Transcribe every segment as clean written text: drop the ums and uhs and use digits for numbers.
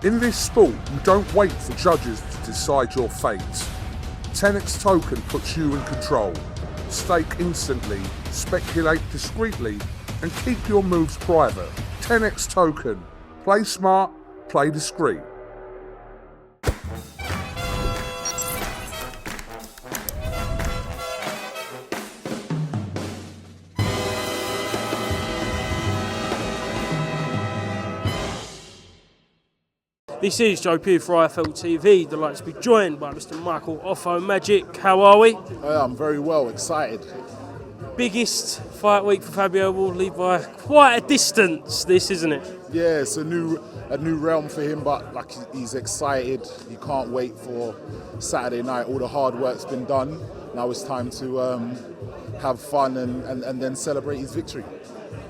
In this sport, you don't wait for judges to decide your fate. TenexToken puts you in control. Stake instantly, speculate discreetly, and keep your moves private. TenexToken. Play smart, play discreet. This is Joe Pugh for IFLTV. Delighted to be joined by Mr. Michael OFO Magic. How are we? I'm very well, excited. Biggest fight week for Fabio will lead by quite a distance, this, isn't it? Yeah, it's a new realm for him, but like he's excited. He can't wait for Saturday night. All the hard work's been done. Now it's time to have fun and then celebrate his victory.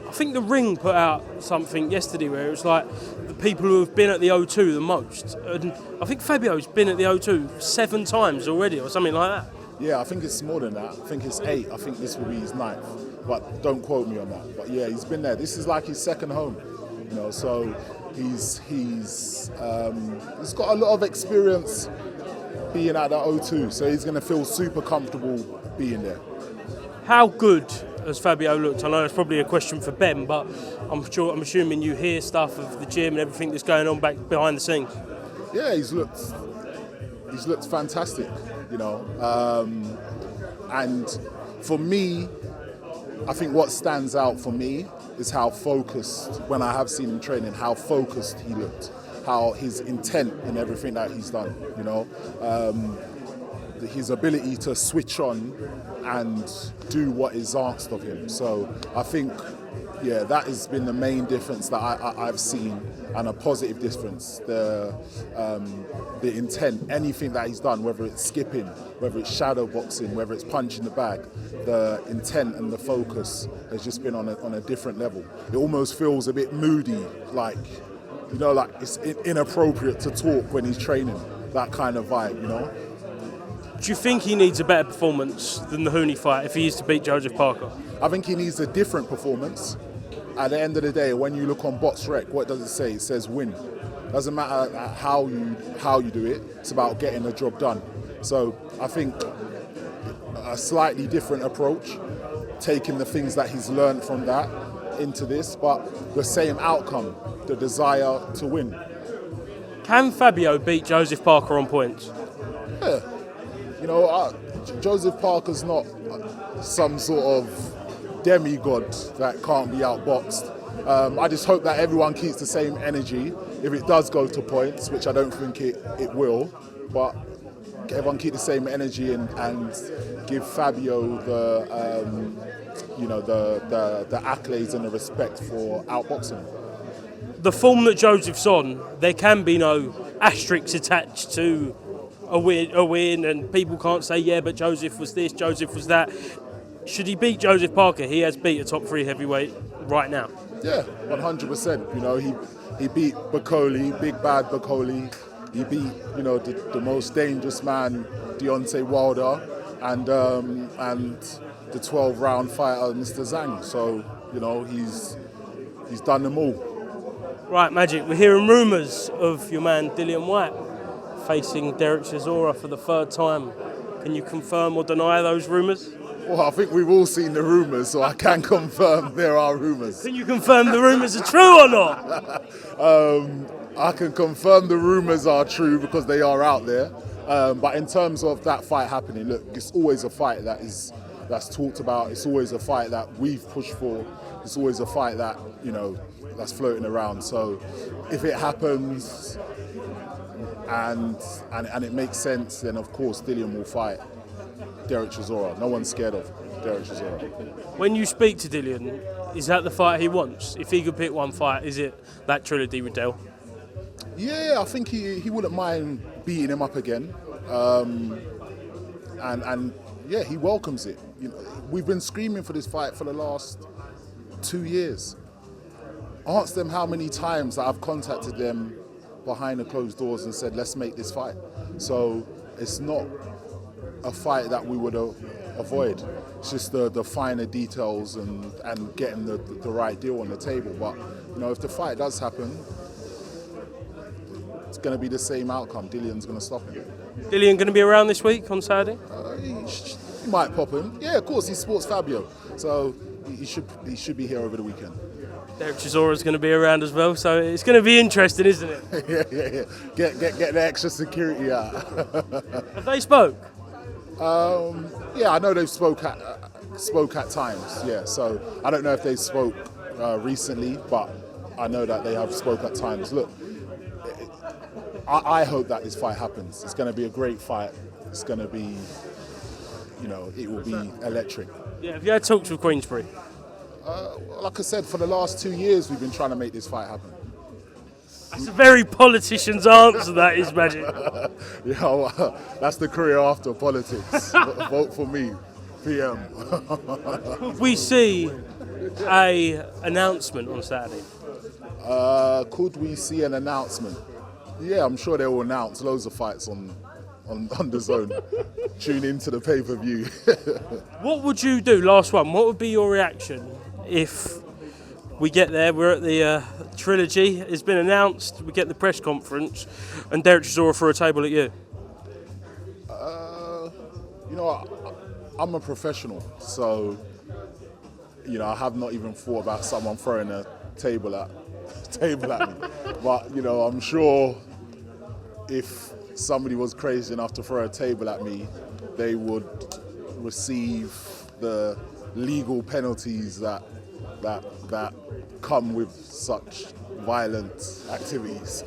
I think the Ring put out something yesterday where it was like the people who have been at the O2 the most. And I think Fabio's been at the O2 7 times already or something like that. Yeah, I think it's more than that. I think it's 8. I think this will be his 9th. But don't quote me on that. But yeah, he's been there. This is like his second home. You know, so he's got a lot of experience being at the O2. So he's going to feel super comfortable being there. How good has Fabio looked? I know it's probably a question for Ben, but I'm assuming you hear stuff of the gym and everything that's going on back behind the scenes. Yeah, he's looked fantastic, you know. And for me, I think what stands out for me is how focused, when I have seen him training, how focused he looked, how his intent in everything that he's done, you know. His ability to switch on and do what is asked of him. So I think, yeah, that has been the main difference that I've seen, and a positive difference. The intent, anything that he's done, whether it's skipping, whether it's shadow boxing, whether it's punching the bag, the intent and the focus has just been on a different level. It almost feels a bit moody, like, you know, like it's inappropriate to talk when he's training, that kind of vibe, you know. Do you think he needs a better performance than the Hooney fight if he is to beat Joseph Parker? I think he needs a different performance. At the end of the day, when you look on BoxRec, what does it say? It says win. Doesn't matter how you do it. It's about getting the job done. So I think a slightly different approach, taking the things that he's learned from that into this, but the same outcome, the desire to win. Can Fabio beat Joseph Parker on points? Yeah. You know, Joseph Parker's not some sort of demigod that can't be outboxed. I just hope that everyone keeps the same energy. If it does go to points, which I don't think it will, but everyone keep the same energy and give Fabio the accolades and the respect for outboxing. The form that Joseph's on, there can be no asterisks attached to a win, and people can't say, yeah, but Joseph was this, Joseph was that. Should he beat Joseph Parker? He has beat a top 3 heavyweight right now. Yeah, 100%. You know, he beat Bacoli, big bad Bacoli. He beat, you know, the most dangerous man, Deontay Wilder, and the 12-round fighter, Mr. Zhang. So, you know, he's done them all. Right, Magic, we're hearing rumours of your man Dillian White facing Derek Chisora for the 3rd time. Can you confirm or deny those rumours? Well, I think we've all seen the rumours, so I can confirm there are rumours. Can you confirm the rumours are true or not? I can confirm the rumours are true because they are out there. But in terms of that fight happening, look, it's always a fight that's talked about. It's always a fight that we've pushed for. It's always a fight that, you know, that's floating around. So if it happens and it makes sense, then of course Dillian will fight Derek Chisora. No one's scared of Derek Chisora. When you speak to Dillian, is that the fight he wants? If he could pick one fight, is it that trilogy with Del? Yeah, I think he wouldn't mind beating him up again. And yeah, he welcomes it. You know, we've been screaming for this fight for the last 2 years. Ask them how many times that I've contacted them behind the closed doors and said, let's make this fight. So it's not a fight that we would avoid. It's just the finer details and getting the right deal on the table. But, you know, if the fight does happen, it's going to be the same outcome. Dillian's going to stop him. Dillian going to be around this week on Saturday? He might pop him. Yeah, of course, he's Sports Fabio. So he should be here over the weekend. Derek Chisora's going to be around as well, so it's going to be interesting, isn't it? yeah. Get the extra security out. Have they spoke? Yeah, I know they've spoke at times. Yeah, so I don't know if they spoke recently, but I know that they have spoke at times. Look, I hope that this fight happens. It's going to be a great fight. It's going to be, it will be electric. Yeah, have you had talks with Queensbury? Like I said, for the last 2 years, we've been trying to make this fight happen. That's a very politician's answer, that is, Magic. That's the career after politics. Vote for me, PM. Could we see a announcement on Saturday? Could we see an announcement? Yeah, I'm sure they will announce loads of fights on the zone. Tune into the pay-per-view. What would you do, last one, what would be your reaction if we get there, we're at the trilogy, it's been announced, we get the press conference, and Derek Chisora for a table at you? I'm a professional, so I have not even thought about someone throwing a table at me. But I'm sure if somebody was crazy enough to throw a table at me, they would receive the legal penalties that come with such violent activities.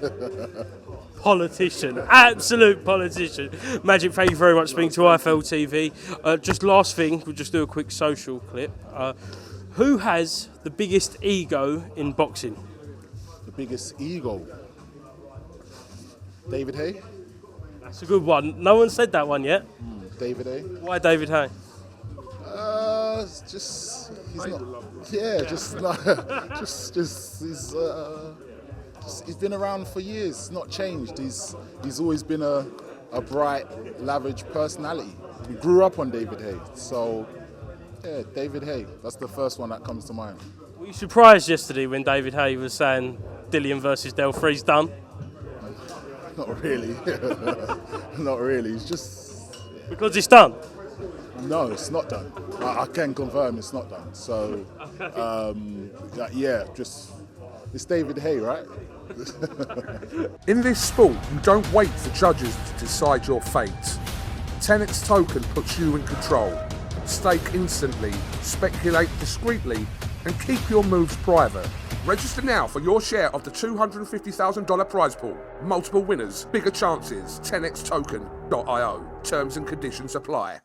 Politician, absolute politician. Magic, thank you very much for speaking to IFLTV. Just last thing, we'll just do a quick social clip. Who has the biggest ego in boxing? The biggest ego? David Haye? That's a good one. No one said that one yet. David Haye? Why David Haye? He's been around for years, not changed. He's always been a bright, lavish personality. We grew up on David Haye, so yeah, David Haye. That's the first one that comes to mind. Were you surprised yesterday when David Haye was saying Dillian versus Del Free's done? Not really. Not really. It's just because it's done. No, it's not done. I can confirm it's not done. So, it's David Haye, right? In this sport, you don't wait for judges to decide your fate. TenexToken puts you in control. Stake instantly, speculate discreetly, and keep your moves private. Register now for your share of the $250,000 prize pool. Multiple winners, bigger chances. TenexToken.io. Terms and conditions apply.